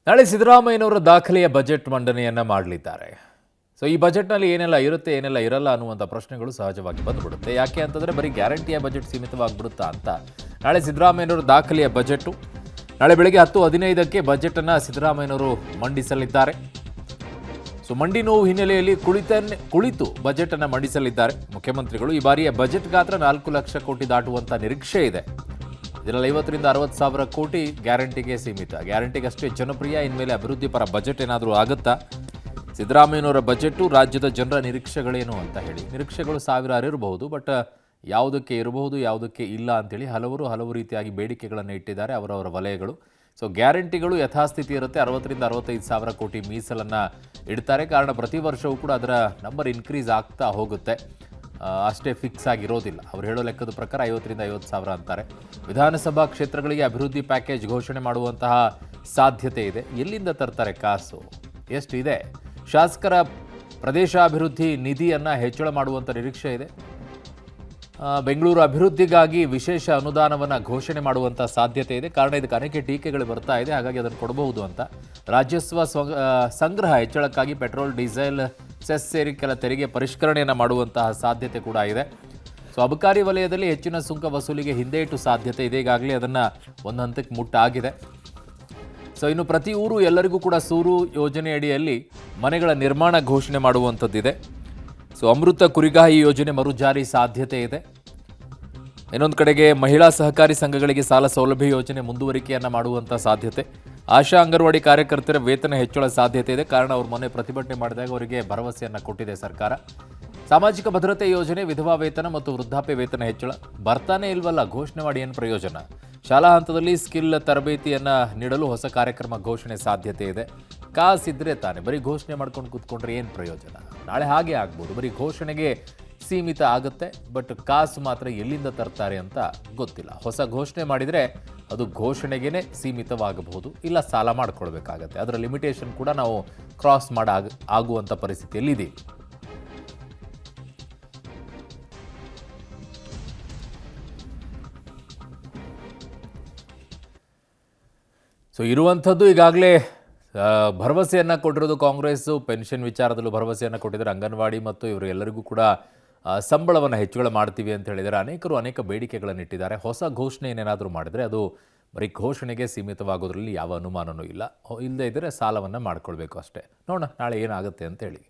ನಾಳೆ ಸಿದ್ದರಾಮಯ್ಯನವರು ದಾಖಲೆಯ ಬಜೆಟ್ ಮಂಡನೆಯನ್ನ ಮಾಡಲಿದ್ದಾರೆ. ಸೊ ಈ ಬಜೆಟ್ನಲ್ಲಿ ಏನೆಲ್ಲ ಇರುತ್ತೆ ಏನೆಲ್ಲ ಇರಲ್ಲ ಅನ್ನುವಂಥ ಪ್ರಶ್ನೆಗಳು ಸಹಜವಾಗಿ ಬಂದ್ಬಿಡುತ್ತೆ. ಯಾಕೆ ಅಂತಂದರೆ ಬರೀ ಗ್ಯಾರಂಟಿಯ ಬಜೆಟ್ ಸೀಮಿತವಾಗಿಬಿಡುತ್ತಾ ಅಂತ. ನಾಳೆ ಸಿದ್ದರಾಮಯ್ಯನವರು ದಾಖಲೆಯ ಬಜೆಟು ನಾಳೆ ಬೆಳಗ್ಗೆ 10:15ಕ್ಕೆ ಬಜೆಟನ್ನು ಸಿದ್ದರಾಮಯ್ಯನವರು ಮಂಡಿಸಲಿದ್ದಾರೆ. ಸೊ ಮಂಡಿ ನೋವು ಹಿನ್ನೆಲೆಯಲ್ಲಿ ಕುಳಿತು ಬಜೆಟನ್ನು ಮಂಡಿಸಲಿದ್ದಾರೆ ಮುಖ್ಯಮಂತ್ರಿಗಳು. ಈ ಬಾರಿಯ ಬಜೆಟ್ ಗಾತ್ರ 4 ಲಕ್ಷ ಕೋಟಿ ದಾಟುವಂಥ ನಿರೀಕ್ಷೆ ಇದೆ. ಇದರಲ್ಲಿ 50ರಿಂದ 60 ಸಾವಿರ ಕೋಟಿ ಗ್ಯಾರಂಟಿಗೆ ಸೀಮಿತ. ಗ್ಯಾರಂಟಿಗಷ್ಟೇ ಜನಪ್ರಿಯ. ಇನ್ಮೇಲೆ ಅಭಿವೃದ್ಧಿ ಪರ ಬಜೆಟ್ ಏನಾದರೂ ಆಗುತ್ತಾ? ಸಿದ್ದರಾಮಯ್ಯನವರ ಬಜೆಟು ರಾಜ್ಯದ ಜನರ ನಿರೀಕ್ಷೆಗಳೇನು ಅಂತ ಹೇಳಿ. ನಿರೀಕ್ಷೆಗಳು ಸಾವಿರಾರು ಇರಬಹುದು, ಬಟ್ ಯಾವುದಕ್ಕೆ ಇರಬಹುದು ಯಾವುದಕ್ಕೆ ಇಲ್ಲ ಅಂತೇಳಿ ಹಲವು ರೀತಿಯಾಗಿ ಬೇಡಿಕೆಗಳನ್ನು ಇಟ್ಟಿದ್ದಾರೆ ಅವರವರ ವಲಯಗಳು. ಸೊ ಗ್ಯಾರಂಟಿಗಳು ಯಥಾಸ್ಥಿತಿ ಇರುತ್ತೆ. 60ರಿಂದ 65 ಸಾವಿರ ಕೋಟಿ ಮೀಸಲನ್ನು ಇಡ್ತಾರೆ. ಕಾರಣ ಪ್ರತಿ ವರ್ಷವೂ ಕೂಡ ಅದರ ನಂಬರ್ ಇನ್ಕ್ರೀಸ್ ಆಗ್ತಾ ಹೋಗುತ್ತೆ. ಅಷ್ಟೇ ಫಿಕ್ಸ್ ಆಗಿರೋದಿಲ್ಲ. ಅವ್ರು ಹೇಳೋ ಲೆಕ್ಕದ ಪ್ರಕಾರ 50ರಿಂದ 50 ಸಾವಿರ ಅಂತಾರೆ. ವಿಧಾನಸಭಾ ಕ್ಷೇತ್ರಗಳಿಗೆ ಅಭಿವೃದ್ಧಿ ಪ್ಯಾಕೇಜ್ ಘೋಷಣೆ ಮಾಡುವಂತಹ ಸಾಧ್ಯತೆ ಇದೆ. ಎಲ್ಲಿಂದ ತರ್ತಾರೆ ಕಾಸು? ಎಷ್ಟಿದೆ? ಶಾಸಕರ ಪ್ರದೇಶಾಭಿವೃದ್ಧಿ ನಿಧಿಯನ್ನು ಹೆಚ್ಚಳ ಮಾಡುವಂಥ ನಿರೀಕ್ಷೆ ಇದೆ. ಬೆಂಗಳೂರು ಅಭಿವೃದ್ಧಿಗಾಗಿ ವಿಶೇಷ ಅನುದಾನವನ್ನು ಘೋಷಣೆ ಮಾಡುವಂಥ ಸಾಧ್ಯತೆ ಇದೆ. ಕಾರಣ ಇದಕ್ಕೆ ಅನೇಕ ಟೀಕೆಗಳು ಬರ್ತಾ ಇದೆ, ಹಾಗಾಗಿ ಅದನ್ನು ಕೊಡಬಹುದು ಅಂತ. ರಾಜಸ್ವ ಸಂಗ್ರಹ ಹೆಚ್ಚಳಕ್ಕಾಗಿ ಪೆಟ್ರೋಲ್, ಡೀಸೆಲ್ ಸೆಸ್ ಸೇರಿ ಕೆಲ ತೆರಿಗೆ ಪರಿಷ್ಕರಣೆಯನ್ನು ಮಾಡುವಂತಹ ಸಾಧ್ಯತೆ ಕೂಡ ಇದೆ. ಸೊ ಅಬಕಾರಿ ವಲಯದಲ್ಲಿ ಹೆಚ್ಚಿನ ಸುಂಕ ವಸೂಲಿಗೆ ಹಿಂದೆ ಇಟ್ಟು ಸಾಧ್ಯತೆ ಇದೆ. ಈಗಾಗಲೇ ಅದನ್ನು ಒಂದು ಹಂತಕ್ಕೆ ಮುಟ್ಟಾಗಿದೆ. ಸೊ ಇನ್ನು ಪ್ರತಿ ಊರು ಎಲ್ಲರಿಗೂ ಕೂಡ ಸೂರು ಯೋಜನೆ ಅಡಿಯಲ್ಲಿ ಮನೆಗಳ ನಿರ್ಮಾಣ ಘೋಷಣೆ ಮಾಡುವಂಥದ್ದಿದೆ. ಸೊ ಅಮೃತ ಕುರಿಗಾಹಿ ಯೋಜನೆ ಮರುಜಾರಿ ಸಾಧ್ಯತೆ ಇದೆ. ಇನ್ನೊಂದು ಕಡೆಗೆ ಮಹಿಳಾ ಸಹಕಾರಿ ಸಂಘಗಳಿಗೆ ಸಾಲ ಸೌಲಭ್ಯ ಯೋಜನೆ ಮುಂದುವರಿಕೆಯನ್ನು ಮಾಡುವಂಥ ಸಾಧ್ಯತೆ. ಆಶಾ ಅಂಗನವಾಡಿ ಕಾರ್ಯಕರ್ತರ ವೇತನ ಹೆಚ್ಚಳ ಸಾಧ್ಯತೆ ಇದೆ. ಕಾರಣ ಅವರು ಮೊನ್ನೆ ಪ್ರತಿಭಟನೆ ಮಾಡಿದಾಗ ಅವರಿಗೆ ಭರವಸೆಯನ್ನು ಕೊಟ್ಟಿದೆ ಸರ್ಕಾರ. ಸಾಮಾಜಿಕ ಭದ್ರತೆ ಯೋಜನೆ, ವಿಧವಾ ವೇತನ ಮತ್ತು ವೃದ್ಧಾಪ್ಯ ವೇತನ ಹೆಚ್ಚಳ ಬರ್ತಾನೆ ಇಲ್ವಲ್ಲ, ಘೋಷಣೆ ಮಾಡಿ ಏನು ಪ್ರಯೋಜನ? ಶಾಲಾ ಹಂತದಲ್ಲಿ ಸ್ಕಿಲ್ ತರಬೇತಿಯನ್ನು ನೀಡಲು ಹೊಸ ಕಾರ್ಯಕ್ರಮ ಘೋಷಣೆ ಸಾಧ್ಯತೆ ಇದೆ. ಕಾಸಿದ್ರೆ ತಾನೆ, ಬರೀ ಘೋಷಣೆ ಮಾಡ್ಕೊಂಡು ಕೂತ್ಕೊಂಡ್ರೆ ಏನು ಪ್ರಯೋಜನ? ನಾಳೆ ಹಾಗೆ ಆಗ್ಬೋದು, ಬರೀ ಘೋಷಣೆಗೆ ಸೀಮಿತ ಆಗುತ್ತೆ. ಬಟ್ ಕಾಸು ಮಾತ್ರ ಎಲ್ಲಿಂದ ತರ್ತಾರೆ ಅಂತ ಗೊತ್ತಿಲ್ಲ. ಹೊಸ ಘೋಷಣೆ ಮಾಡಿದರೆ ಅದು ಘೋಷಣೆಗೇ ಸೀಮಿತವಾಗಬಹುದು, ಇಲ್ಲ ಸಾಲ ಮಾಡ್ಕೊಳ್ಬೇಕಾಗತ್ತೆ. ಅದರ ಲಿಮಿಟೇಷನ್ ಕೂಡ ನಾವು ಕ್ರಾಸ್ ಆಗುವಂಥ ಪರಿಸ್ಥಿತಿಯಲ್ಲಿದ್ದೀವಿ. ಸೊ ಇರುವಂಥದ್ದು ಈಗಾಗಲೇ ಭರವಸೆಯನ್ನು ಕೊಟ್ಟಿರೋದು ಕಾಂಗ್ರೆಸ್ಸು. ಪೆನ್ಷನ್ ವಿಚಾರದಲ್ಲೂ ಭರವಸೆಯನ್ನು ಕೊಟ್ಟಿದ್ದಾರೆ. ಅಂಗನವಾಡಿ ಮತ್ತು ಇವರು ಎಲ್ಲರಿಗೂ ಕೂಡ ಸಂಬಳವನ್ನು ಹೆಚ್ಚಳ ಮಾಡ್ತೀವಿ ಅಂತ ಹೇಳಿದರೆ ಅನೇಕರು ಅನೇಕ ಬೇಡಿಕೆಗಳನ್ನು ಇಟ್ಟಿದ್ದಾರೆ. ಹೊಸ ಘೋಷಣೆ ಏನೇನಾದರೂ ಮಾಡಿದರೆ ಅದು ಬರೀ ಘೋಷಣೆಗೆ ಸೀಮಿತವಾಗೋದ್ರಲ್ಲಿ ಯಾವ ಅನುಮಾನವೂ ಇಲ್ಲ. ಇಲ್ಲದೇ ಇದ್ದರೆ ಸಾಲವನ್ನು ಮಾಡ್ಕೊಳ್ಬೇಕು ಅಷ್ಟೇ. ನೋಡೋಣ ನಾಳೆ ಏನಾಗುತ್ತೆ ಅಂತೇಳಿ.